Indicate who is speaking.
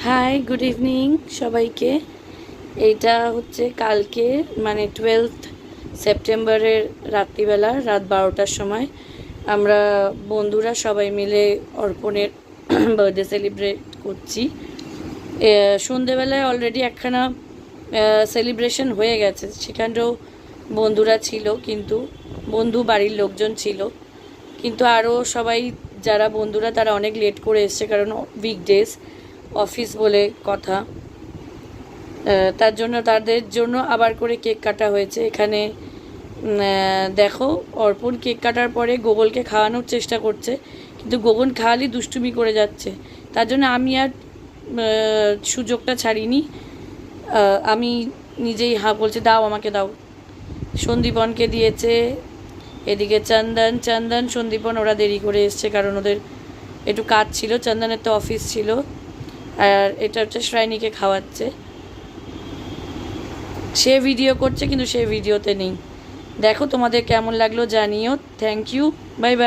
Speaker 1: High, good evening সবাইকে। এইটা হচ্ছে কালকে মানে 12th সেপ্টেম্বরের রাত্রিবেলা, রাত 12টার সময় আমরা বন্ধুরা সবাই মিলে অর্পণের বার্থডে সেলিব্রেট করছি। সন্ধেবেলায় অলরেডি একখানা সেলিব্রেশন হয়ে গেছে, সেখানেও বন্ধুরা ছিল, কিন্তু বন্ধু বাড়ির লোকজন ছিল, কিন্তু আরও সবাই যারা বন্ধুরা তারা অনেক লেট করে এসছে, কারণ উইকডেজ অফিস বলে কথা। তার জন্য তাদের জন্য আবার করে কেক কাটা হয়েছে এখানে। দেখো, অর্পণ কেক কাটার পরে গোগলকে খাওয়ানোর চেষ্টা করছে, কিন্তু গোগন খাওয়ালি দুষ্টুমি করে যাচ্ছে। তার জন্য আমি আর সুযোগটা ছাড়িনি, আমি নিজেই বলছে দাও আমাকে দাও। সন্দীপনকে দিয়েছে, এদিকে চন্দন সন্দীপন ওরা দেরি করে এসছে, কারণ ওদের একটু কাজ ছিল, চন্দনের তো অফিস ছিল। আর এটা হচ্ছে শ্রাইনীকে খাওয়াচ্ছে, সে ভিডিও করছে কিন্তু সে ভিডিওতে নেই। দেখো তোমাদের কেমন লাগলো জানিও। Thank you, bye by.